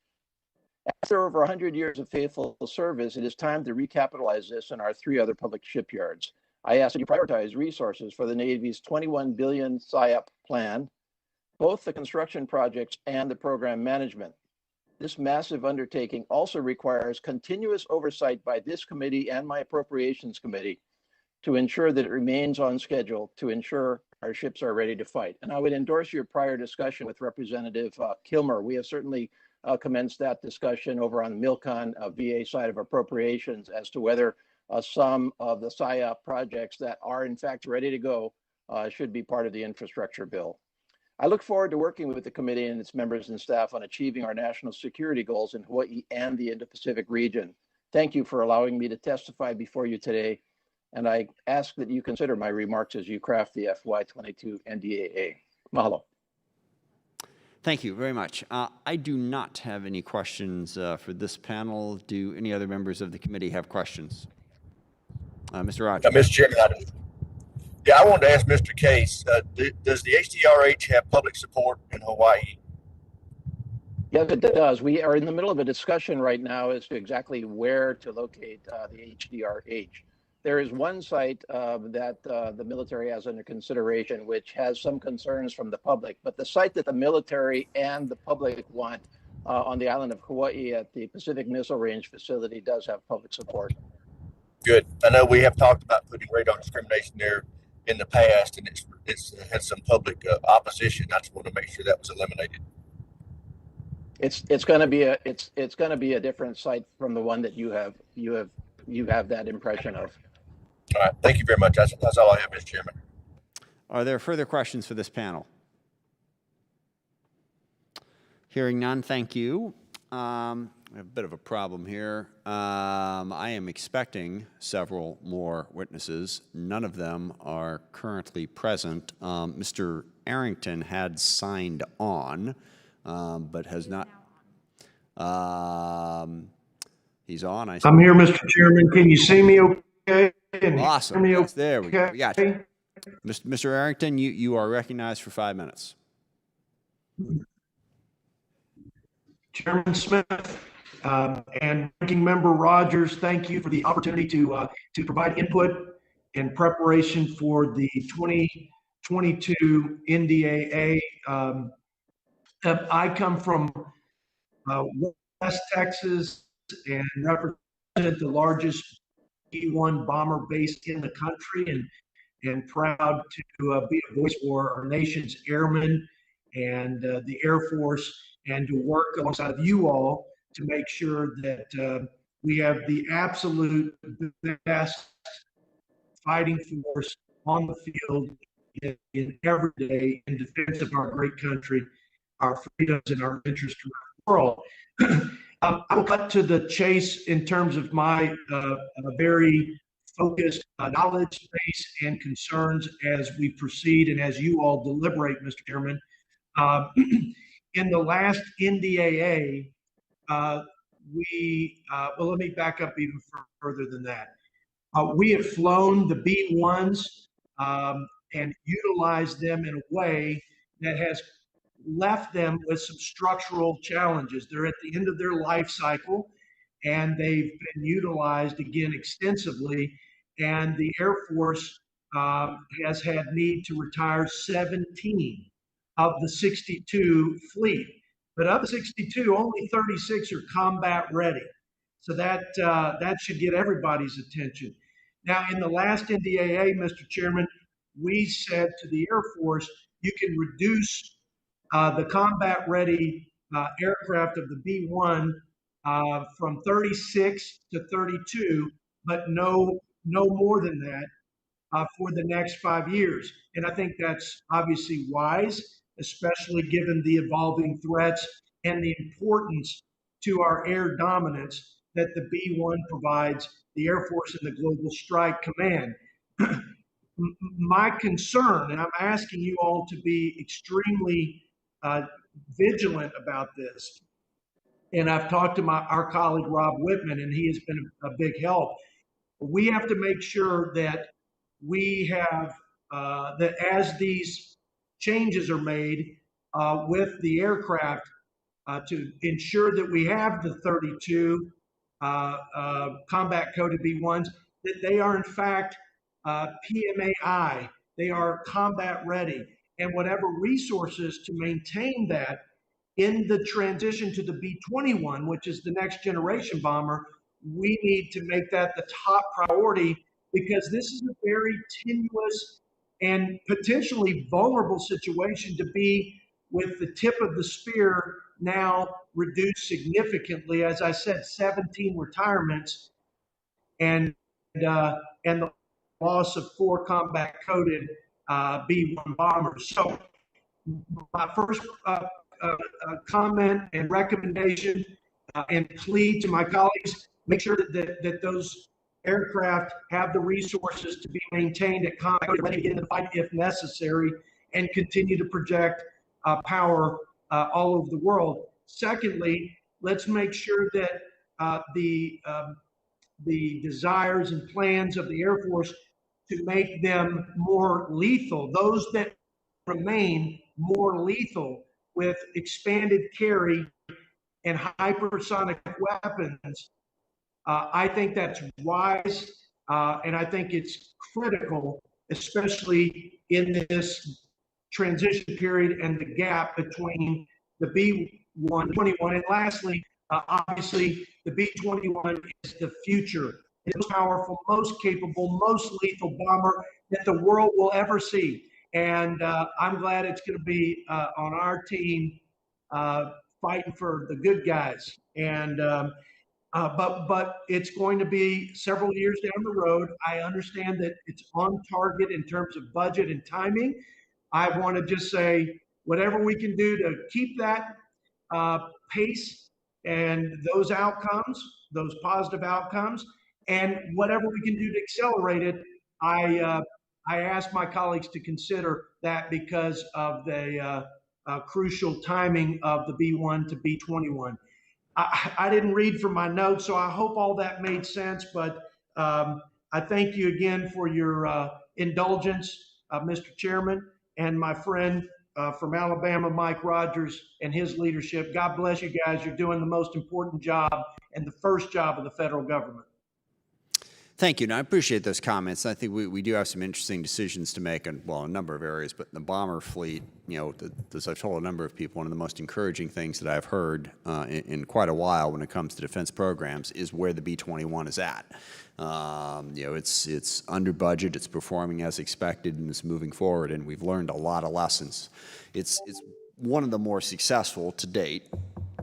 After over 100 years of faithful service, it is time to recapitalize this and our three other public shipyards. I ask that you prioritize resources for the Navy's $21 billion SIOP plan, both the construction projects and the program management. This massive undertaking also requires continuous oversight by this committee and my appropriations committee to ensure that it remains on schedule, to ensure our ships are ready to fight. And I would endorse your prior discussion with Representative Kilmer. We have certainly commenced that discussion over on the MILCON VA side of appropriations as to whether some of the SIOP projects that are in fact ready to go should be part of the infrastructure bill. I look forward to working with the committee and its members and staff on achieving our national security goals in Hawaii and the Indo-Pacific region. Thank you for allowing me to testify before you today, and I ask that you consider my remarks as you craft the FY22 NDAA. Mahalo. Thank you very much. I do not have any questions for this panel. Do any other members of the committee have questions? Mr. Rogers. Mr. Chairman, I wanted to ask Mr. Case, does the HDRH have public support in Hawaii? Yes, it does. We are in the middle of a discussion right now as to exactly where to locate the HDRH. There is one site that the military has under consideration, which has some concerns from the public, but the site that the military and the public want on the island of Hawaii at the Pacific Missile Range facility does have public support. Good. I know we have talked about putting radar discrimination there in the past, and it's had some public opposition. I just want to make sure that was eliminated. it's going to be a different site from the one that you have that impression of. All right. Thank you very much. That's all I have, Mr. Chairman. Are there further questions for this panel? Hearing none, thank you. I have a bit of a problem here. I am expecting several more witnesses. None of them are currently present. Mr. Arrington had signed on, but has not. He's on. I'm here, Mr. Chairman. Can you see me okay? And Awesome. hear me Yes, there we go. We got you. okay? Mr. Arrington, you are recognized for 5 minutes. Chairman Smith and Ranking Member Rogers, thank you for the opportunity to provide input in preparation for the 2022 NDAA. I come from West Texas and represent the largest B-1 bomber base in the country, and proud to be a voice for our nation's airmen and the Air Force, and to work alongside of you all to make sure that we have the absolute best fighting force on the field in every day in defense of our great country, our freedoms, and our interests around the world. I will cut to the chase in terms of my very focused knowledge base and concerns as we proceed and as you all deliberate, Mr. Chairman. In the last NDAA, well, let me back up even further than that. We have flown the B-1s and utilized them in a way that has left them with some structural challenges. They're at the end of their life cycle, and they've been utilized again extensively. And the Air Force has had need to retire 17 of the 62 fleet. But of the 62, only 36 are combat ready. So that should get everybody's attention. Now, in the last NDAA, Mr. Chairman, we said to the Air Force, you can reduce the combat ready aircraft of the B-1 from 36 to 32, but no more than that for the next 5 years. And I think that's obviously wise, especially given the evolving threats and the importance to our air dominance that the B-1 provides the Air Force and the Global Strike Command. My concern, and I'm asking you all to be extremely vigilant about this, and I've talked to our colleague Rob Whitman, and he has been a big help. We have to make sure that we have, that as these changes are made with the aircraft to ensure that we have the 32 combat coded B-1s, that they are in fact PMAI, they are combat ready, and whatever resources to maintain that in the transition to the B-21, which is the next generation bomber, we need to make that the top priority, because this is a very tenuous and potentially vulnerable situation to be with the tip of the spear now reduced significantly. As I said, 17 retirements and the loss of 4 combat coded B-1 bombers. So my first comment and recommendation and plea to my colleagues, make sure that those aircraft have the resources to be maintained at combat coded, ready to get in the fight if necessary, and continue to project power all over the world. Secondly, let's make sure that the desires and plans of the Air Force to make them more lethal, those that remain more lethal with expanded carry and hypersonic weapons, I think that's wise, and I think it's critical, especially in this transition period and the gap between the B-121. And lastly, obviously, the B-21 is the future. It's the most powerful, most capable, most lethal bomber that the world will ever see. And I'm glad it's going to be on our team fighting for the good guys. And but it's going to be several years down the road. I understand that it's on target in terms of budget and timing. I want to just say whatever we can do to keep that pace and those outcomes, those positive outcomes, and whatever we can do to accelerate it. I ask my colleagues to consider that because of the crucial timing of the B1 to B21. I didn't read from my notes, so I hope all that made sense. But I thank you again for your indulgence, Mr. Chairman, and my friend from Alabama, Mike Rogers, and his leadership. God bless you guys. You're doing the most important job and the first job of the federal government. Thank you. And I appreciate those comments. I think we do have some interesting decisions to make in, well, a number of areas, but in the bomber fleet, you know, as I've told a number of people, one of the most encouraging things that I've heard in quite a while when it comes to defense programs is where the B-21 is at. You know, it's under budget, it's performing as expected, and it's moving forward, and we've learned a lot of lessons. It's one of the more successful to date,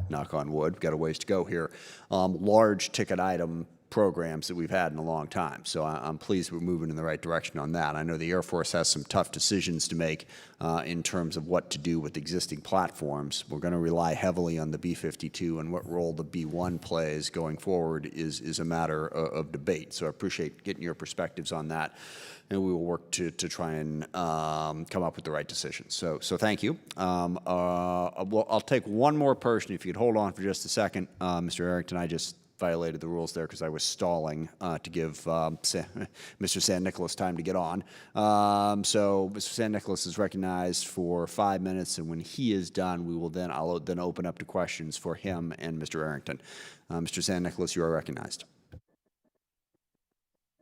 knock on wood, we've got a ways to go here, large ticket item programs that we've had in a long time. So I'm pleased we're moving in the right direction on that. I know the Air Force has some tough decisions to make in terms of what to do with existing platforms. We're going to rely heavily on the B-52, and what role the B-1 plays going forward is a matter of debate. So I appreciate getting your perspectives on that, and we will work to try and come up with the right decisions. So thank you. I'll take one more person. If you'd hold on for just a second, Mr. Arrington, I just violated the rules there because I was stalling to give Mr. San Nicolas time to get on. So Mr. San Nicolas is recognized for 5 minutes, and when he is done, I'll then open up to questions for him and Mr. Arrington. Mr. San Nicolas, you are recognized.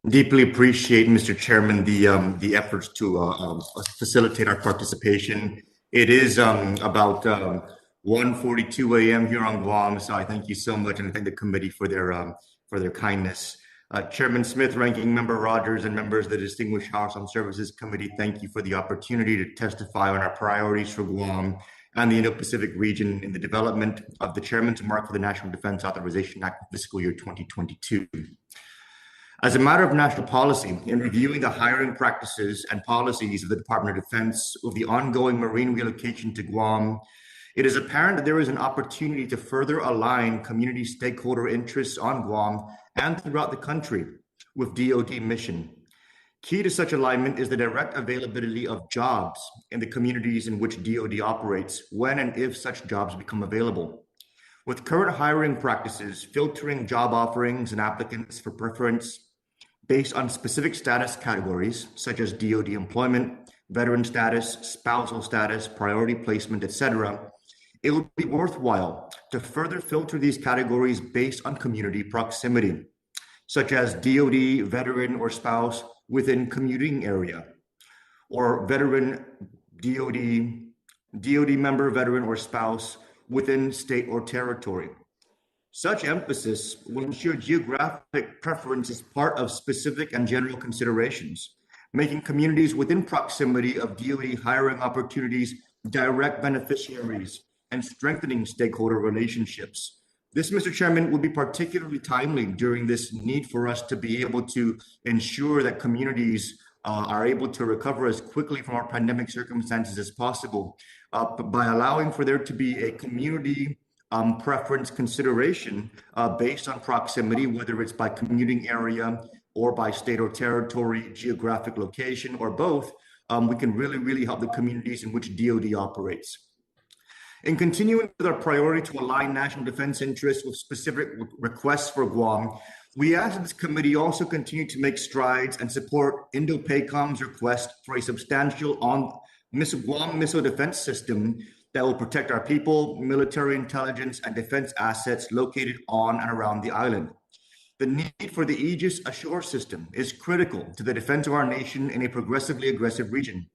Deeply appreciate, Mr. Chairman, the efforts to facilitate our participation. It is about 1:42 a.m. here on Guam, so I thank you so much, and I thank the committee for their kindness. Chairman Smith, Ranking Member Rogers, and members of the Distinguished House Armed Services Committee, thank you for the opportunity to testify on our priorities for Guam and the Indo-Pacific region in the development of the Chairman's Mark for the National Defense Authorization Act for fiscal year 2022. As a matter of national policy, in reviewing the hiring practices and policies of the Department of Defense with the ongoing Marine relocation to Guam, it is apparent that there is an opportunity to further align community stakeholder interests on Guam and throughout the country with DoD mission. Key to such alignment is the direct availability of jobs in the communities in which DoD operates when and if such jobs become available. With current hiring practices filtering job offerings and applicants for preference based on specific status categories such as DoD employment, veteran status, spousal status, priority placement, etc., it would be worthwhile to further filter these categories based on community proximity, such as DoD, veteran, or spouse within commuting area, or veteran, DoD member, veteran, or spouse within state or territory. Such emphasis will ensure geographic preference is part of specific and general considerations, making communities within proximity of DoD hiring opportunities direct beneficiaries and strengthening stakeholder relationships. This, Mr. Chairman, will be particularly timely during this need for us to be able to ensure that communities are able to recover as quickly from our pandemic circumstances as possible, by allowing for there to be a community preference consideration based on proximity, whether it's by commuting area or by state or territory, geographic location, or both. We can really help the communities in which DoD operates. In continuing with our priority to align national defense interests with specific requests for Guam, we ask that this committee also continue to make strides and support Indo-PACOM's request for a substantial Guam missile defense system that will protect our people, military intelligence, and defense assets located on and around the island. The need for the Aegis Ashore system is critical to the defense of our nation in a progressively aggressive region.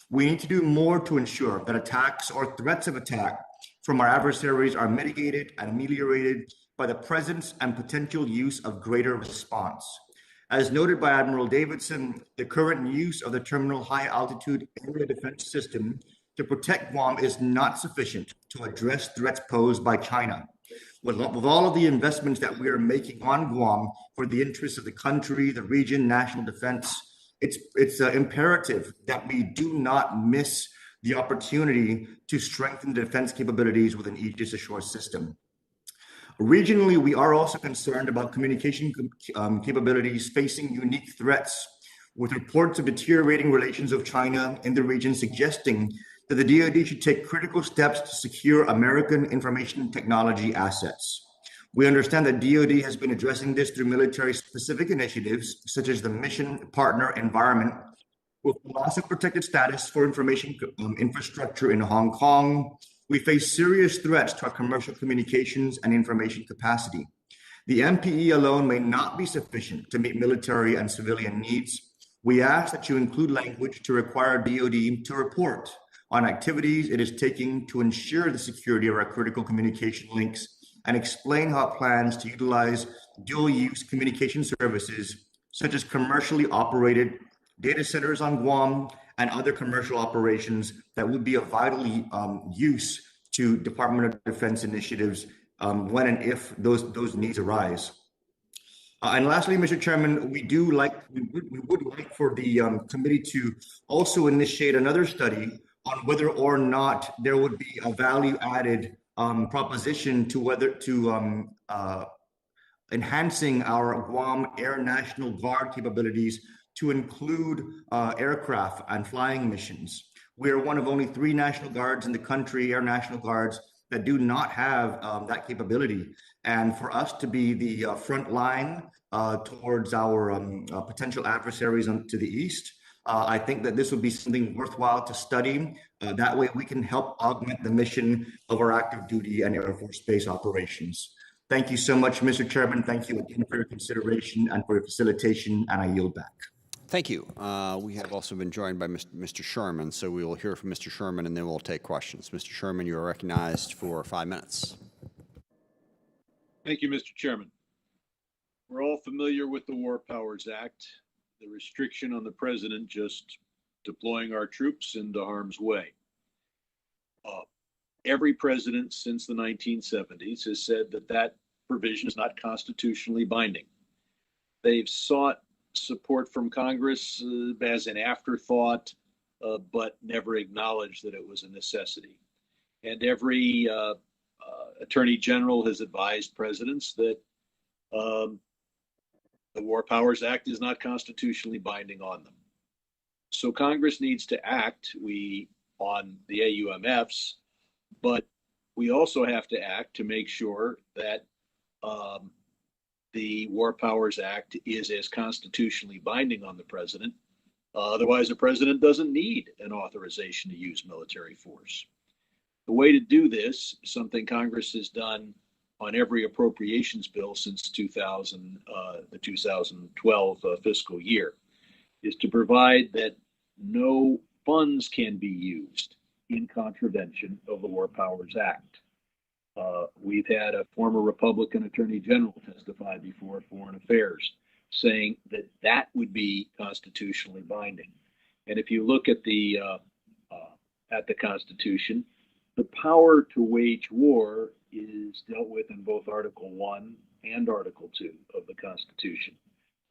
We need to do more to ensure that attacks or threats of attack from our adversaries are mitigated and ameliorated by the presence and potential use of greater response. As noted by Admiral Davidson, the current use of the Terminal High Altitude Area Defense System to protect Guam is not sufficient to address threats posed by China. With all of the investments that we are making on Guam for the interests of the country, the region, national defense, it's imperative that we do not miss the opportunity to strengthen defense capabilities within Aegis Ashore system. Regionally, we are also concerned about communication capabilities facing unique threats, with reports of deteriorating relations of China in the region suggesting that the DoD should take critical steps to secure American information technology assets. We understand that DoD has been addressing this through military-specific initiatives, such as the Mission Partner Environment, with the loss of protected status for information infrastructure in Hong Kong. We face serious threats to our commercial communications and information capacity. The MPE alone may not be sufficient to meet military and civilian needs. We ask that you include language to require DoD to report on activities it is taking to ensure the security of our critical communication links, and explain how it plans to utilize dual-use communication services, such as commercially operated data centers on Guam and other commercial operations that would be of vital use to Department of Defense initiatives when and if those needs arise. And lastly, Mr. Chairman, we would like for the committee to also initiate another study on whether or not there would be a value-added proposition to enhancing our Guam Air National Guard capabilities to include aircraft and flying missions. We are one of only 3 National Guards in the country, Air National Guards, that do not have that capability. And for us to be the front line towards our potential adversaries to the east, I think that this would be something worthwhile to study. That way we can help augment the mission of our active duty and Air Force Base operations. Thank you so much, Mr. Chairman. Thank you again for your consideration and for your facilitation, and I yield back. Thank you. We have also been joined by Mr. Sherman, so we will hear from Mr. Sherman and then we'll take questions. Mr. Sherman, you are recognized for 5 minutes. Thank you, Mr. Chairman. We're all familiar with the War Powers Act, the restriction on the president just deploying our troops into harm's way. Every president since the 1970s has said that that provision is not constitutionally binding. They've sought support from Congress as an afterthought, but never acknowledged that it was a necessity. And every attorney general has advised presidents that the War Powers Act is not constitutionally binding on them. So Congress needs to act on the AUMFs, but we also have to act to make sure that the War Powers Act is as constitutionally binding on the president. Otherwise, the president doesn't need an authorization to use military force. The way to do this, something Congress has done on every appropriations bill since the 2012 fiscal year, is to provide that no funds can be used in contravention of the War Powers Act. We've had a former Republican Attorney General testify before Foreign Affairs saying that that would be constitutionally binding. And if you look at the Constitution, the power to wage war is dealt with in both Article 1 and Article 2 of the Constitution.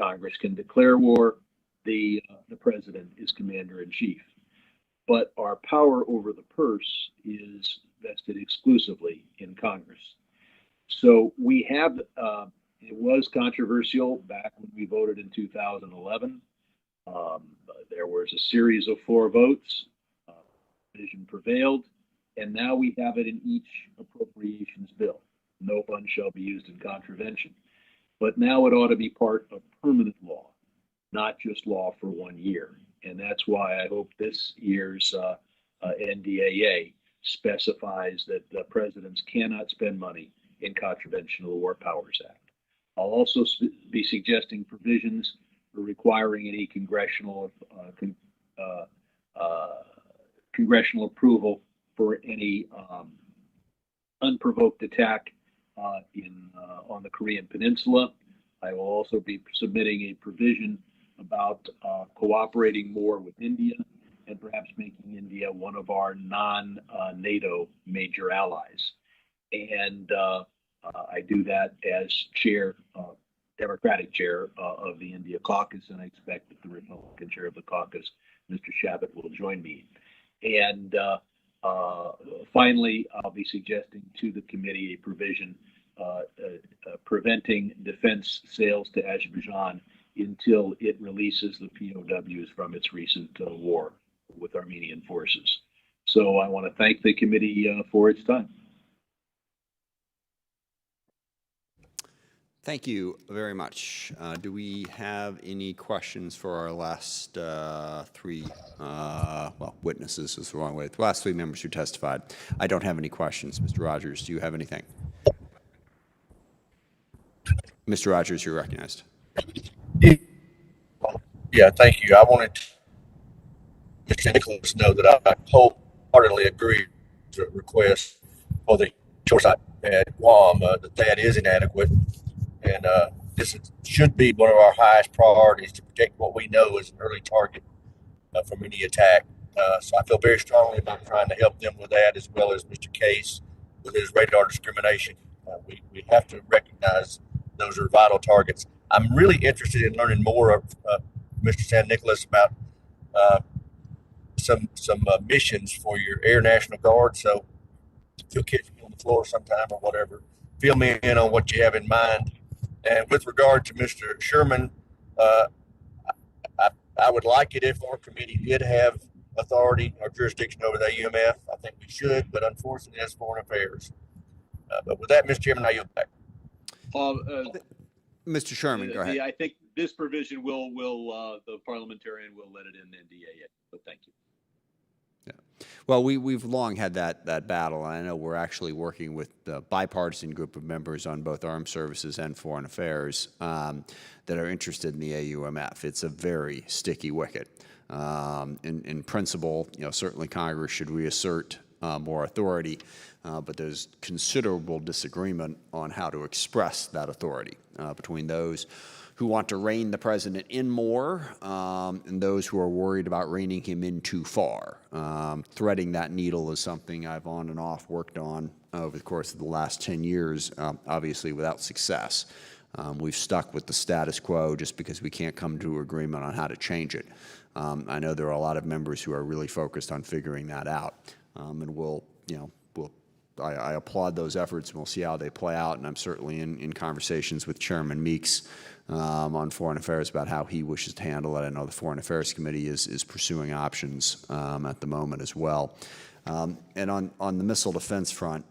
Congress can declare war. The president is commander-in-chief. But our power over the purse is vested exclusively in Congress. So we have, it was controversial back when we voted in 2011. There was a series of 4 votes. Division prevailed. And now we have it in each appropriations bill. No fund shall be used in contravention. But now it ought to be part of permanent law, not just law for 1 year. And that's why I hope this year's NDAA specifies that the presidents cannot spend money in contravention of the War Powers Act. I'll also be suggesting provisions for requiring any congressional approval for any unprovoked attack on the Korean Peninsula. I will also be submitting a provision about cooperating more with India and perhaps making India one of our non-NATO major allies. And I do that as chair, Democratic chair of the India caucus, and I expect that the Republican chair of the caucus, Mr. Shabbat, will join me. And finally, I'll be suggesting to the committee a provision preventing defense sales to Azerbaijan until it releases the POWs from its recent war with Armenian forces. So I want to thank the committee for its time. Thank you very much. Do we have any questions for our last three, witnesses is the wrong way, the last three members who testified? I don't have any questions. Mr. Rogers, do you have anything? Mr. Rogers, you're recognized. Yeah, thank you. I wanted Mr. Nicholas to know that I wholeheartedly agree with the request for the shoreside at Guam, that is inadequate. And this should be one of our highest priorities to protect what we know is an early target from any attack. So I feel very strongly about trying to help them with that, as well as Mr. Case with his radar discrimination. We have to recognize those are vital targets. I'm really interested in learning more of Mr. San Nicolas about some missions for your Air National Guard. So if you'll catch me on the floor sometime or whatever, fill me in on what you have in mind. And with regard to Mr. Sherman, I would like it if our committee did have authority or jurisdiction over the AUMF. I think we should, but unfortunately, that's foreign affairs. But with that, Mr. Chairman, I yield back. Mr. Sherman, go ahead. I think this provision will the parliamentarian will let it in NDAA. But thank you. Yeah. Well, we've long had that battle, and I know we're actually working with the bipartisan group of members on both armed services and foreign affairs that are interested in the AUMF. It's a very sticky wicket. In principle, certainly Congress should reassert more authority, but there's considerable disagreement on how to express that authority between those who want to rein the president in more and those who are worried about reining him in too far. Threading that needle is something I've on and off worked on over the course of the last 10 years, obviously without success. We've stuck with the status quo just because we can't come to agreement on how to change it. I know there are a lot of members who are really focused on figuring that out, and I applaud those efforts, and we'll see how they play out. And I'm certainly in conversations with Chairman Meeks on foreign affairs about how he wishes to handle it. I know the Foreign Affairs Committee is pursuing options at the moment as well. And on the missile defense front,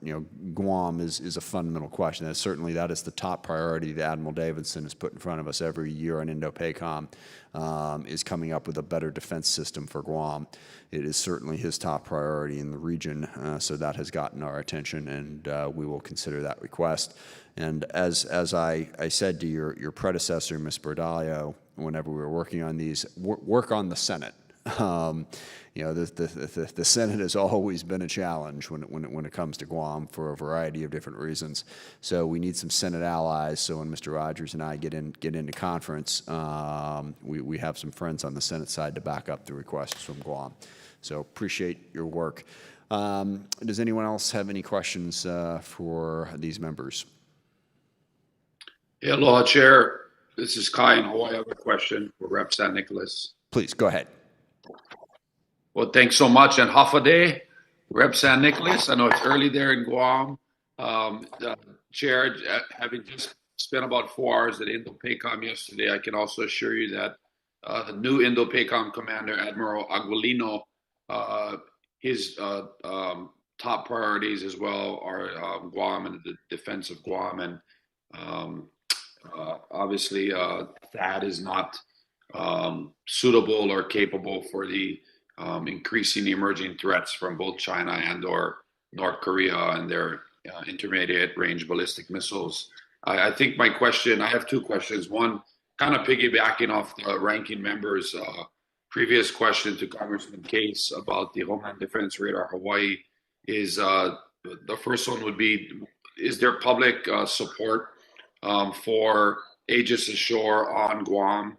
Guam is a fundamental question. Certainly that is the top priority that Admiral Davidson has put in front of us every year on Indo-PACOM, is coming up with a better defense system for Guam. It is certainly his top priority in the region, so that has gotten our attention, and we will consider that request. And as I said to your predecessor, Ms. Bordallo, whenever we were working on these, work on the Senate. The Senate has always been a challenge when it comes to Guam for a variety of different reasons. So we need some Senate allies. So when Mr. Rogers and I get into conference, we have some friends on the Senate side to back up the requests from Guam. So appreciate your work. Does anyone else have any questions for these members? Hello, Chair. This is Kai and Ho. I have a question for Rep. San Nicolas. Please, go ahead. Well, thanks so much. And Hafaday, Rep. San Nicolas. I know it's early there in Guam. Chair, having just spent about 4 hours at Indo-PACOM yesterday, I can also assure you that the new Indo-PACOM commander, Admiral Aguilino, his top priorities as well are Guam and the defense of Guam. And obviously, that is not suitable or capable for the increasing emerging threats from both China and/or North Korea and their intermediate range ballistic missiles. I think my question, I have two questions. One, kind of piggybacking off the ranking member's previous question to Congressman Case about the Homeland Defense Radar Hawaii, is the first one would be, is there public support for Aegis Ashore on Guam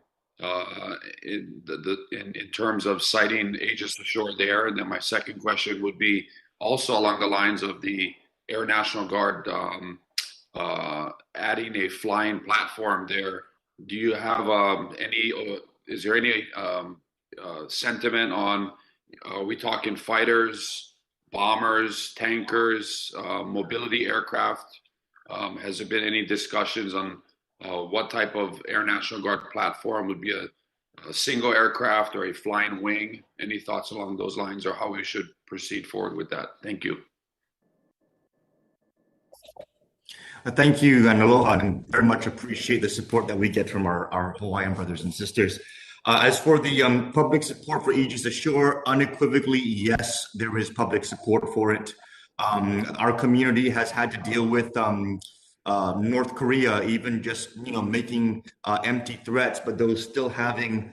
in terms of sighting Aegis ashore there? And then my second question would be also along the lines of the Air National Guard adding a flying platform there. Do you have is there any sentiment on, are we talking fighters, bombers, tankers, mobility aircraft? Has there been any discussions on what type of Air National Guard platform would be a single aircraft or a flying wing? Any thoughts along those lines, or how we should proceed forward with that? Thank you. Thank you, and aloha, and very much appreciate the support that we get from our Hawaiian brothers and sisters. As for the public support for Aegis Ashore, unequivocally, yes, there is public support for it. Our community has had to deal with North Korea, even just making empty threats, but those still having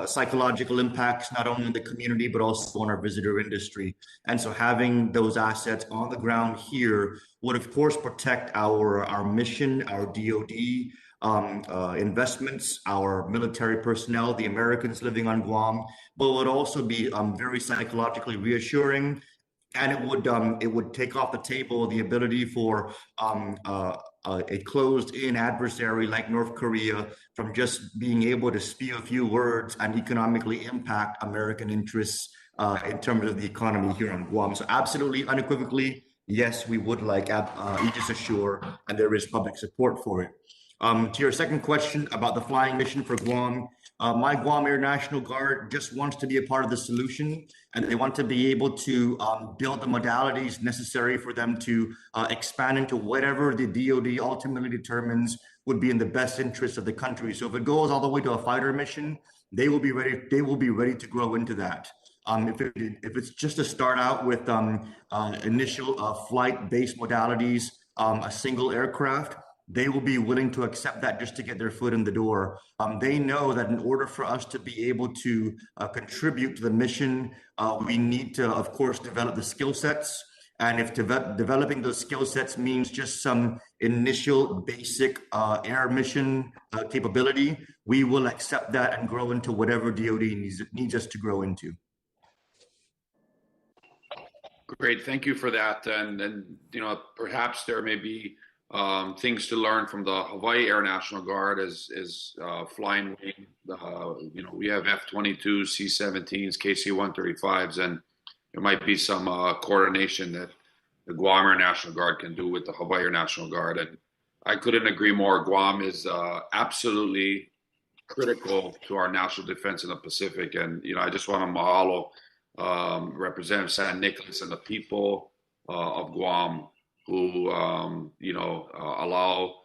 psychological impacts, not only in the community, but also on our visitor industry. And so having those assets on the ground here would, of course, protect our mission, our DoD investments, our military personnel, the Americans living on Guam, but would also be very psychologically reassuring. And it would take off the table the ability for a closed-in adversary like North Korea from just being able to spew a few words and economically impact American interests in terms of the economy here on Guam. So absolutely, unequivocally, yes, we would like Aegis Ashore, and there is public support for it. To your second question about the flying mission for Guam, my Guam Air National Guard just wants to be a part of the solution, and they want to be able to build the modalities necessary for them to expand into whatever the DoD ultimately determines would be in the best interest of the country. So if it goes all the way to a fighter mission, they will be ready. They will be ready to grow into that. If it's just to start out with initial flight-based modalities, a single aircraft, they will be willing to accept that just to get their foot in the door. They know that in order for us to be able to contribute to the mission, we need to, of course, develop the skill sets. And if developing those skill sets means just some initial basic air mission capability, we will accept that and grow into whatever DoD needs us to grow into. Great, thank you for that. And perhaps there may be things to learn from the Hawaii Air National Guard as flying wing. We have F-22, C-17s, KC-135s, and there might be some coordination that the Guam Air National Guard can do with the Hawaii Air National Guard. And I couldn't agree more. Guam is absolutely critical to our national defense in the Pacific. And, I just want to mahalo Representative San Nicolas and the people of Guam who, allow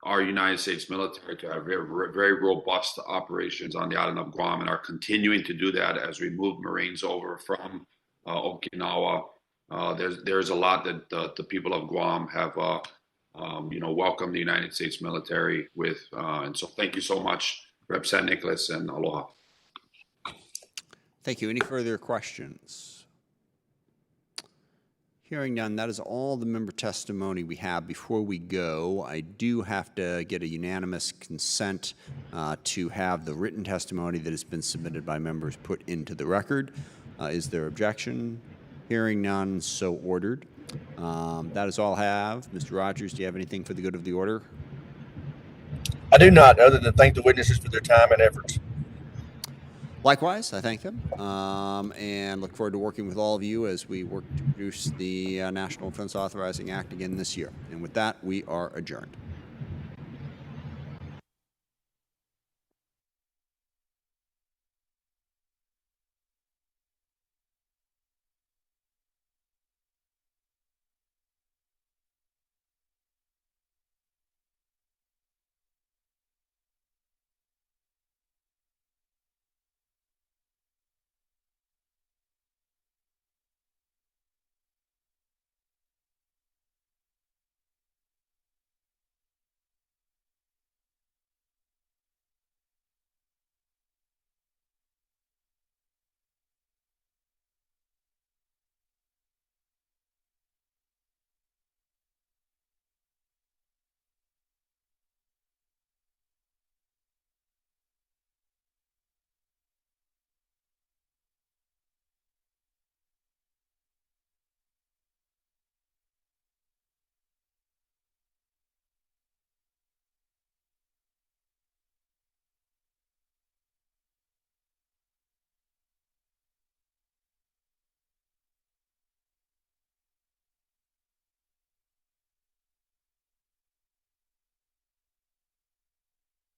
our United States military to have very, very robust operations on the island of Guam, and are continuing to do that as we move Marines over from Okinawa. There's a lot that the people of Guam have, welcomed the United States military with. And so thank you so much, Rep. San Nicolas, and aloha. Thank you. Any further questions? Hearing none, that is all the member testimony we have. Before we go, I do have to get a unanimous consent to have the written testimony that has been submitted by members put into the record. Is there objection? Hearing none, so ordered. That is all I have. Mr. Rogers, do you have anything for the good of the order? I do not, other than thank the witnesses for their time and efforts. Likewise, I thank them and look forward to working with all of you as we work to produce the National Defense Authorizing Act again this year. And with that, we are adjourned.